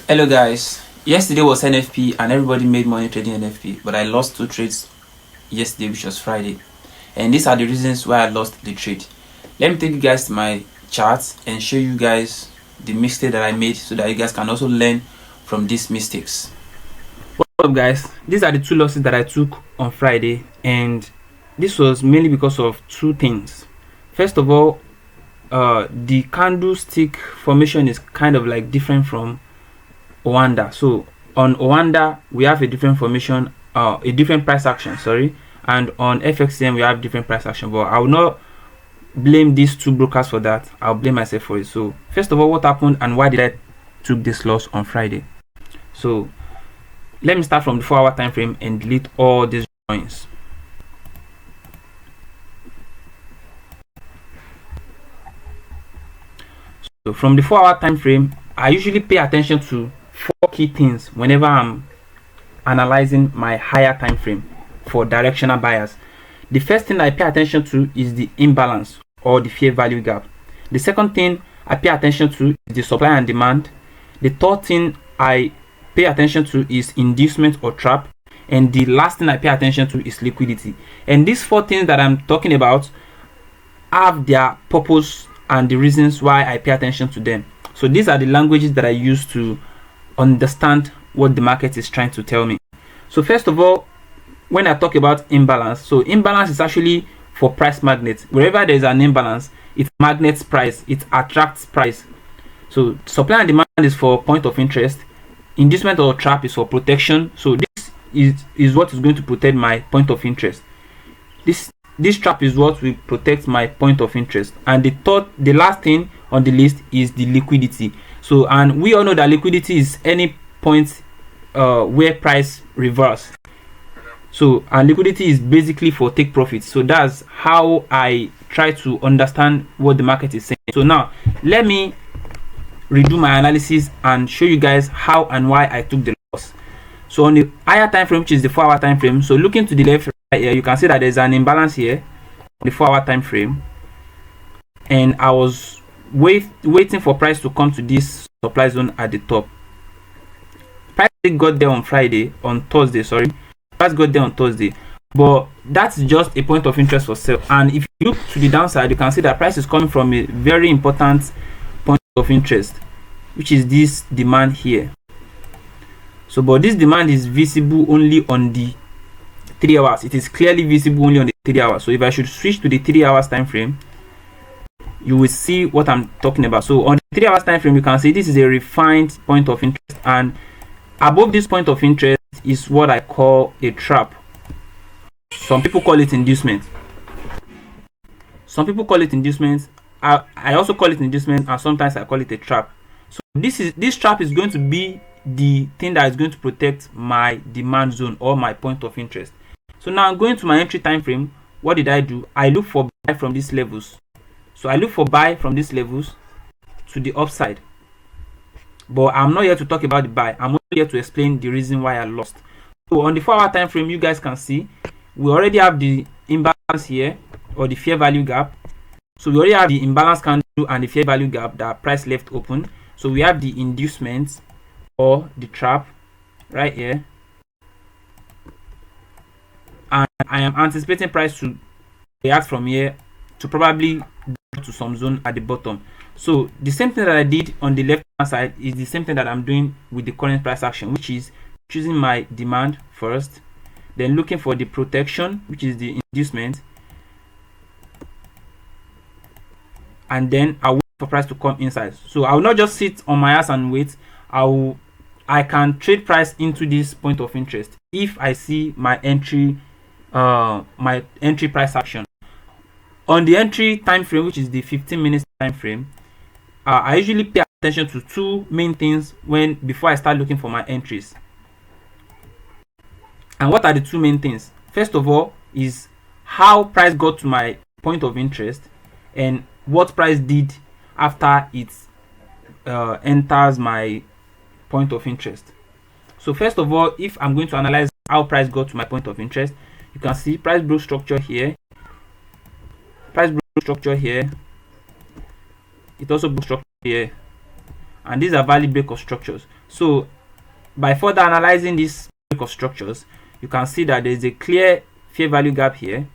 Hello guys, yesterday was NFP and everybody made money trading NFP, but I lost 2 trades yesterday, which was Friday, and these are the reasons why I lost the trade. Let me take you guys to my charts and show you guys the mistake that I made so that you guys can also learn from these mistakes. What's up guys, these are the 2 losses that I took on Friday, and this was mainly because of 2 things. First of all, the candlestick formation is kind of like different from Owanda. So on Owanda we have a different formation, a different price action, and on FXCM we have different price action, but I will not blame these 2 brokers for that. I'll blame myself for it. So first of all, what happened and why did I took this loss on Friday? So let me start from the 4-hour time frame and delete all these joins. So from the 4-hour time frame, I usually pay attention to 4 key things whenever I'm analyzing my higher time frame for directional buyers. The first thing I pay attention to is the imbalance or the fair value gap. The second thing I pay attention to is the supply and demand. The third thing I pay attention to is inducement or trap, and the last thing I pay attention to is liquidity. And these 4 things that I'm talking about have their purpose and the reasons why I pay attention to them. So these are the languages that I use to understand what the market is trying to tell me. So first of all, when I talk about imbalance, so imbalance is actually for price magnets. Wherever there is an imbalance, it magnets price, it attracts price. So supply and demand is for point of interest, inducement or trap is for protection. So this is what is going to protect my point of interest. This trap is what will protect my point of interest. And the last thing on the list is the liquidity. So, and we all know that liquidity is any point where price reverse. So, and liquidity is basically for take profits. So that's how I try to understand what the market is saying. So now let me redo my analysis and show you guys how and why I took the loss. So on the higher time frame, which is the 4-hour time frame, so looking to the left right here, you can see that there's an imbalance here on the 4-hour time frame, and I was waiting for price to come to this supply zone at the top. Price got there on Thursday, price got there on Thursday, but that's just a point of interest for sale. And if you look to the downside, you can see that price is coming from a very important point of interest, which is this demand here. So but this demand is visible only on the 3 hours. It is clearly visible only on the 3 hours. So if I should switch to the 3 hours time frame, you will see what I'm talking about. So on the 3 hours time frame, you can see this is a refined point of interest, and above this point of interest is what I call a trap. Some people call it inducement. I also call it inducement, and sometimes I call it a trap. So this trap is going to be the thing that is going to protect my demand zone or my point of interest. So now I'm going to my entry time frame. What did I do? I look for buy from these levels. So I look for buy from these levels to the upside. But I'm not here to talk about the buy. I'm only here to explain the reason why I lost. So on the 4-hour time frame, you guys can see we already have the imbalance here, or the fair value gap. So we already have the imbalance candle and the fair value gap that price left open. So we have the inducement or the trap right here, and I am anticipating price to react from here to probably go to some zone at the bottom. So the same thing that I did on the left hand side is the same thing that I'm doing with the current price action, which is choosing my demand first, then looking for the protection, which is the inducement, and then I wait for price to come inside. So I will not just sit on my ass and wait. I can trade price into this point of interest if I see my entry price action. On the entry time frame, which is the 15 minutes time frame, I usually pay attention to 2 main things before I start looking for my entries. And what are the 2 main things? First of all is how price got to my point of interest, and what price did after it enters my point of interest. So first of all, if I'm going to analyze how price got to my point of interest, you can see price broke structure here, it also broke structure here, and these are value break of structures. So by further analyzing this break of structures, you can see that there is a clear fair value gap here.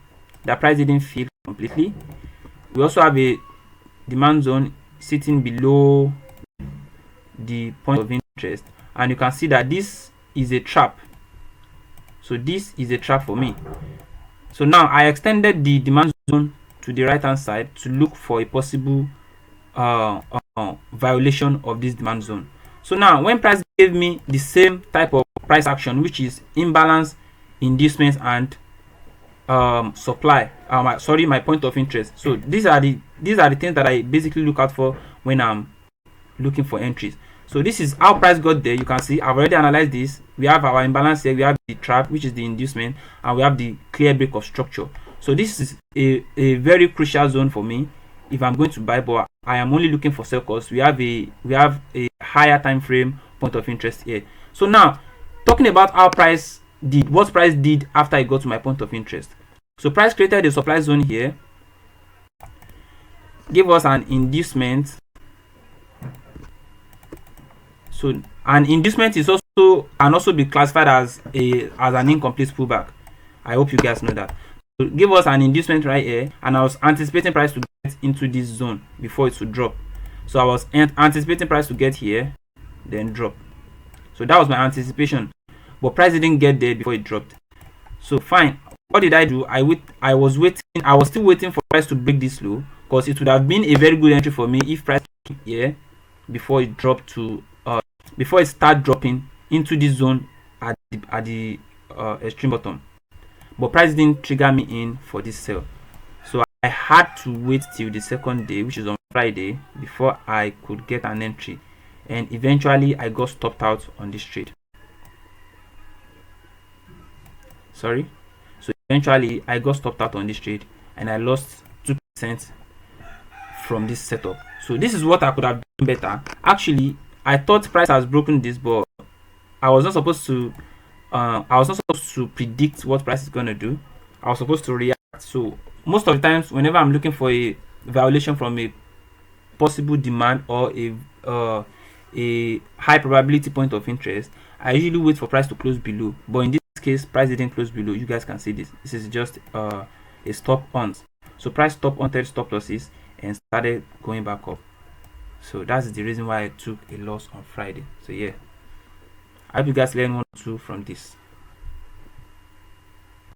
The price didn't fill completely. We also have a demand zone sitting below the point of interest, and you can see that this is a trap. So this is a trap for me. So now I extended the demand zone to the right hand side to look for a possible violation of this demand zone. So now when price gave me the same type of price action, which is imbalance, inducement, and supply, my point of interest. So these are the things that I basically look out for when I'm looking for entries. So this is how price got there. You can see I've already analyzed this. We have our imbalance here, we have the trap, which is the inducement, and we have the clear break of structure. So this is a very crucial zone for me if I'm going to buy, but I am only looking for sell because we have a higher time frame point of interest here. So now talking about how price did, what price did after I got to my point of interest. So price created a supply zone here, gave us an inducement. So an inducement is also can also be classified as an incomplete pullback. I hope you guys know that. So give us an inducement right here, and I was anticipating price to get into this zone before it would drop. So I was anticipating price to get here, then drop. So that was my anticipation, but price didn't get there before it dropped. So fine, what did I do? I was still waiting for price to break this low, because it would have been a very good entry for me if price came here before it dropped to before it start dropping into this zone at the extreme bottom. But price didn't trigger me in for this sell, so I had to wait till the second day, which is on Friday, before I could get an entry, and eventually I got stopped out on this trade. So eventually I got stopped out on this trade, and I lost 2% from this setup. So this is what I could have done better. Actually, I thought price has broken this, but I was not supposed to predict what price is going to do. I was supposed to react. So most of the times, whenever I'm looking for a violation from a possible demand or a high probability point of interest, I usually wait for price to close below. But in this case, price didn't close below. You guys can see this. This is just a stop on. So price stop on stop losses and started going back up. So that's the reason why I took a loss on Friday. So yeah, I hope you guys learn one or two from this.